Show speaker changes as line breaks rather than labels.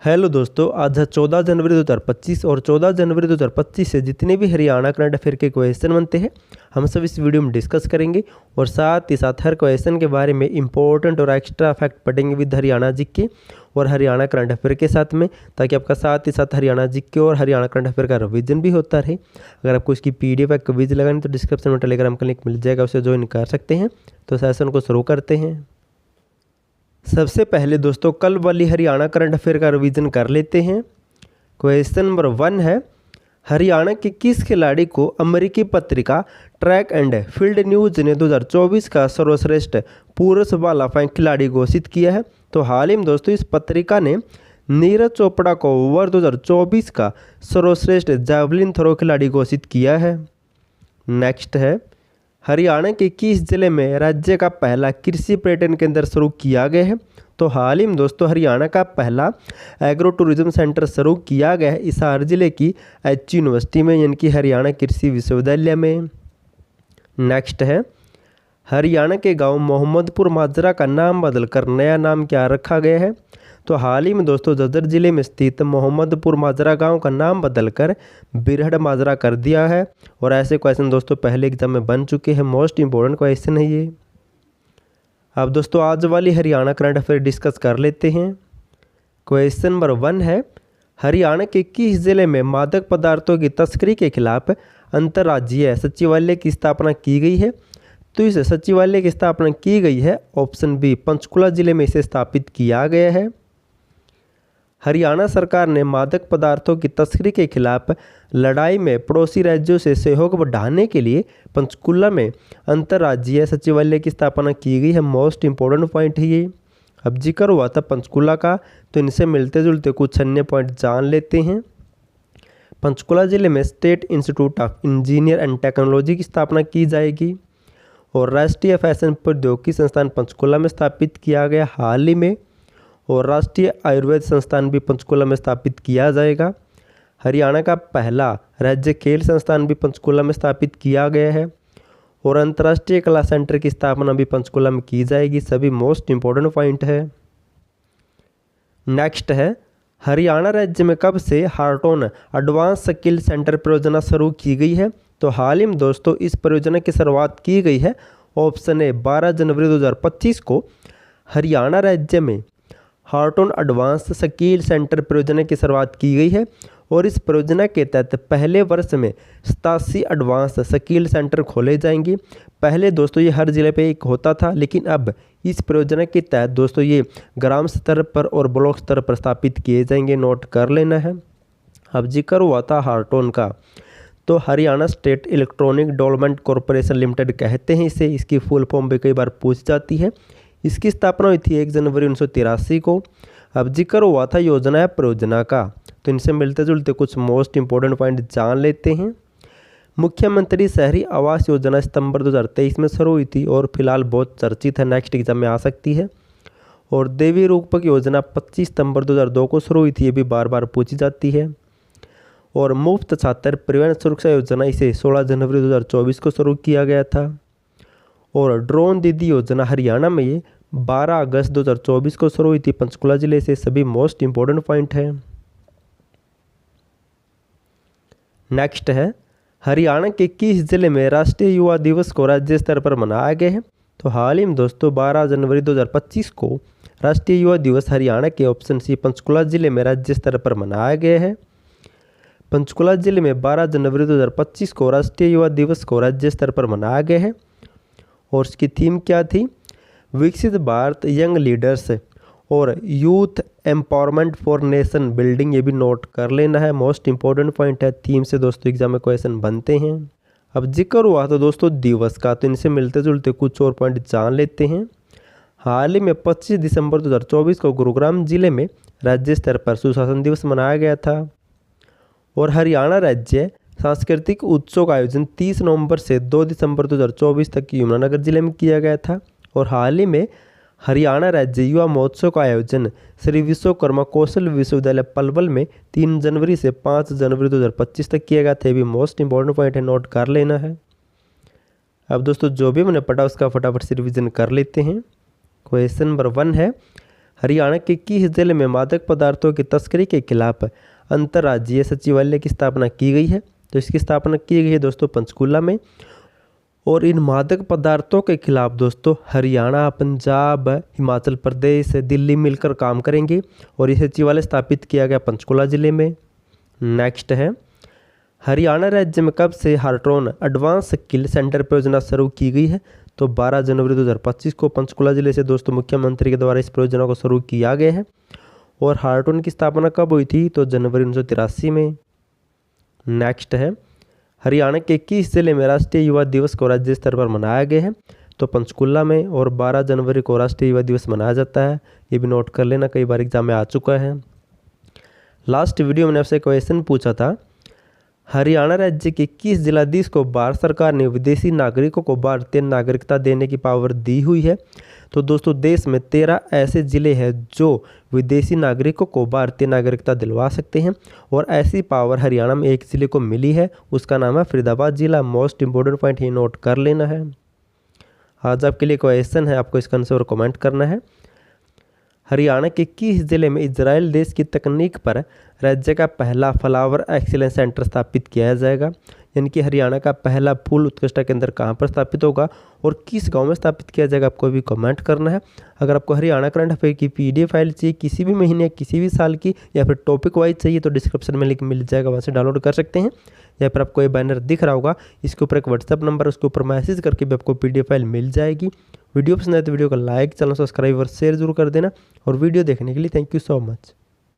Hello दोस्तों, आज है 14 जनवरी 2025 और 14 जनवरी 2025 से जितने भी हरियाणा करंट अफेयर के क्वेश्चन बनते हैं हम सब इस वीडियो में डिस्कस करेंगे और साथ ही साथ हर क्वेश्चन के बारे में इंपॉर्टेंट और एक्स्ट्रा फैक्ट पढ़ेंगे विद हरियाणा जीके और हरियाणा करंट अफेयर के साथ में, ताकि आपका साथ ही साथ हरियाणा जीके और हरियाणा करंट अफेयर का रिवीजन भी होता रहे। अगर आपको इसकी PDF या क्विज लगानी तो डिस्क्रिप्शन में टेलीग्राम का लिंक मिल जाएगा, उसे ज्वाइन कर सकते हैं। तो सेशन को शुरू करते हैं। सबसे पहले दोस्तों कल वाली हरियाणा करंट अफेयर का रिवीजन कर लेते हैं। क्वेश्चन नंबर 1 है, हरियाणा के किस खिलाड़ी को अमेरिकी पत्रिका ट्रैक एंड फील्ड न्यूज ने 2024 का सर्वश्रेष्ठ पुरुष भालाफेंक खिलाड़ी घोषित किया है? तो हाल ही में दोस्तों इस पत्रिका ने नीरज चोपड़ा को वर्ष 2024 का सर्वश्रेष्ठ जैवलिन थ्रो खिलाड़ी घोषित किया है। नेक्स्ट है, हरियाणा के किस जिले में राज्य का पहला कृषि पर्यटन केंद्र शुरू किया गया है? तो हाल ही में दोस्तों हरियाणा का पहला एग्रो टूरिज्म सेंटर शुरू किया गया है हिसार जिले की एच यूनिवर्सिटी में, यानी कि हरियाणा कृषि विश्वविद्यालय में। नेक्स्ट है, हरियाणा के गांव मोहम्मदपुर माजरा का नाम बदलकर नया नाम क्या रखा गया है? तो हाल ही में दोस्तों झज्जर जिले में स्थित मोहम्मदपुर माजरा गांव का नाम बदलकर बिरहड़ माजरा कर दिया है। और ऐसे क्वेश्चन दोस्तों पहले एग्जाम में बन चुके हैं, मोस्ट इंपॉर्टेंट क्वेश्चन है ये। अब दोस्तों आज वाली हरियाणा करंट अफेयर डिस्कस कर लेते हैं। क्वेश्चन नंबर 1 है, हरियाणा के किस जिले में मादक पदार्थों की तस्करी के खिलाफ अंतर्राज्यीय सचिवालय की स्थापना की गई है? तो इस सचिवालय की स्थापना की गई है ऑप्शन बी पंचकुला जिले में इसे स्थापित किया गया है। हरियाणा सरकार ने मादक पदार्थों की तस्करी के खिलाफ लड़ाई में पड़ोसी राज्यों से सहयोग बढ़ाने के लिए पंचकुला में अंतर्राज्यीय सचिवालय की स्थापना की गई है। मोस्ट इंपॉर्टेंट पॉइंट है ये। अब जिक्र हुआ था पंचकुला का, तो इनसे मिलते जुलते कुछ अन्य पॉइंट जान लेते हैं। पंचकुला जिले में state institute of engineer and technology की स्थापना की जाएगी और राष्ट्रीय फैशन प्रौद्योगिकी संस्थान पंचकुला में स्थापित किया गया हाल ही में, और राष्ट्रीय आयुर्वेद संस्थान भी पंचकुला में स्थापित किया जाएगा। हरियाणा का पहला राज्य खेल संस्थान भी पंचकुला में स्थापित किया गया है और अंतर्राष्ट्रीय कला सेंटर की स्थापना भी पंचकुला में की जाएगी। सभी मोस्ट इंपॉर्टेंट पॉइंट है। नेक्स्ट है, हरियाणा राज्य में कब से हार्टोन एडवांस स्किल सेंटर परियोजना शुरू की गई है? तो हाल ही में दोस्तों इस परियोजना की शुरुआत की गई है ऑप्शन ए 12 जनवरी 2025 को हरियाणा राज्य में हार्टोन एडवांस स्किल सेंटर परियोजना की शुरुआत की गई है और इस परियोजना के तहत पहले वर्ष में 87 एडवांस स्किल सेंटर खोले जाएंगे। पहले दोस्तों ये हर जिले पे एक होता था, लेकिन अब इस परियोजना के तहत दोस्तों ये ग्राम स्तर पर और ब्लॉक स्तर पर स्थापित किए जाएंगे, नोट कर लेना है। अब जिक्र हुआ था हार्टोन का, तो Haryana state electronic development corporation limited कहते हैं इसे। इसकी फुल फॉर्म भी कई बार पूछ जाती है। इसकी स्थापना हुई थी 1 जनवरी 1983 को। अब जिक्र हुआ था योजना या परियोजना का, तो इनसे मिलते जुलते कुछ मोस्ट इंपॉर्टेंट पॉइंट जान लेते हैं। मुख्यमंत्री शहरी आवास योजना सितंबर 2023 में शुरू हुई थी और फिलहाल बहुत चर्चित है, नेक्स्ट एग्जाम में आ सकती है। और देवी रूपक योजना 25 सितंबर 2002 को शुरू हुई थी, ये भी बार बार पूछी जाती है। और मुफ्त छात्र परिवहन सुरक्षा योजना इसे 16 जनवरी 2024 को शुरू किया गया था। और ड्रोन दीदी योजना हरियाणा में ये 12 अगस्त 2024 को शुरू हुई थी पंचकुला जिले से। सभी मोस्ट इंपॉर्टेंट पॉइंट है। नेक्स्ट है, हरियाणा के किस जिले में राष्ट्रीय युवा दिवस को राज्य स्तर पर मनाया गया है? तो हाल ही में दोस्तों 12 जनवरी 2025 को राष्ट्रीय युवा दिवस हरियाणा के ऑप्शन सी पंचकुला जिले में राज्य स्तर पर मनाया गया है। पंचकुला जिले में 12 जनवरी 2025 को राष्ट्रीय युवा दिवस को राज्य स्तर पर मनाया गया है और इसकी थीम क्या थी? विकसित भारत, यंग लीडर्स और youth empowerment for nation building. ये भी नोट कर लेना है, मोस्ट इंपॉर्टेंट पॉइंट है। थीम से दोस्तों एग्जाम में क्वेश्चन बनते हैं। अब जिक्र हुआ तो दोस्तों दिवस का, तो इनसे मिलते जुलते कुछ और पॉइंट जान लेते हैं। हाल ही में 25 दिसंबर 2024 को गुरुग्राम जिले में राज्य स्तर पर सुशासन दिवस मनाया गया था। और हरियाणा राज्य सांस्कृतिक उत्सव का आयोजन 30 नवंबर से 2 दिसंबर 2024 तक यमुनानगर जिले में किया गया था। और हाल ही में हरियाणा राज्य युवा महोत्सव का आयोजन श्री विश्वकर्मा कौशल विश्वविद्यालय पलवल में 3 जनवरी से 5 जनवरी 2025 तक किया गया था। भी मोस्ट इंपॉर्टेंट पॉइंट है, नोट कर लेना है। अब दोस्तों जो भी मैंने पढ़ा उसका फटाफट से रिविजन कर लेते हैं। क्वेश्चन नंबर 1 है, हरियाणा के किस जिले में मादक पदार्थों की तस्करी के खिलाफ अंतर्राज्यीय सचिवालय की स्थापना की गई है? तो इसकी स्थापना की गई है दोस्तों पंचकूला में। और इन मादक पदार्थों के खिलाफ दोस्तों हरियाणा, पंजाब, हिमाचल प्रदेश, दिल्ली मिलकर काम करेंगे और ये सचिवालय स्थापित किया गया पंचकुला जिले में। नेक्स्ट है, हरियाणा राज्य में कब से हार्ट्रॉन एडवांस स्किल सेंटर परियोजना शुरू की गई है? तो 12 जनवरी 2025 को पंचकुला जिले से दोस्तों मुख्यमंत्री के द्वारा इस परियोजना को शुरू किया गया है। और हार्ट्रॉन की स्थापना कब हुई थी? तो जनवरी 1983 में। नेक्स्ट है, हरियाणा के किस जिले में राष्ट्रीय युवा दिवस को राज्य स्तर पर मनाया गया है? तो पंचकुला में। और 12 जनवरी को राष्ट्रीय युवा दिवस मनाया जाता है, ये भी नोट कर लेना, कई बार एग्जाम में आ चुका है। लास्ट वीडियो में मैंने आपसे क्वेश्चन पूछा था, हरियाणा राज्य के किस जिलाधीश को भारत सरकार ने विदेशी नागरिकों को भारतीय नागरिकता देने की पावर दी हुई है? तो दोस्तों देश में 13 ऐसे ज़िले हैं जो विदेशी नागरिकों को भारतीय नागरिकता दिलवा सकते हैं और ऐसी पावर हरियाणा में एक ज़िले को मिली है, उसका नाम है फरीदाबाद जिला। मोस्ट इंपॉर्टेंट पॉइंट ये नोट कर लेना है। आज आपके लिए क्वेश्चन है, आपको इसका आंसर कमेंट करना है। हरियाणा के किस जिले में इजराइल देश की तकनीक पर राज्य का पहला फ्लावर एक्सीलेंस सेंटर स्थापित किया जाएगा? यानी कि हरियाणा का पहला फूल उत्कृष्टता केंद्र कहाँ पर स्थापित होगा और किस गांव में स्थापित किया जाएगा, आपको भी कमेंट करना है। अगर आपको हरियाणा करंट अफेयर की PDF फाइल चाहिए, किसी भी महीने किसी भी साल की, या फिर टॉपिक वाइज चाहिए, तो डिस्क्रिप्शन में लिंक मिल जाएगा, वहाँ से डाउनलोड कर सकते हैं। या फिर आपको ये बैनर दिख रहा होगा, इसके ऊपर एक व्हाट्सएप नंबर, उसके ऊपर मैसेज करके भी आपको PDF फाइल मिल जाएगी। वीडियो पसंद आए तो वीडियो को लाइक, चैनल सब्सक्राइब और शेयर जरूर कर देना। और वीडियो देखने के लिए थैंक यू सो मच।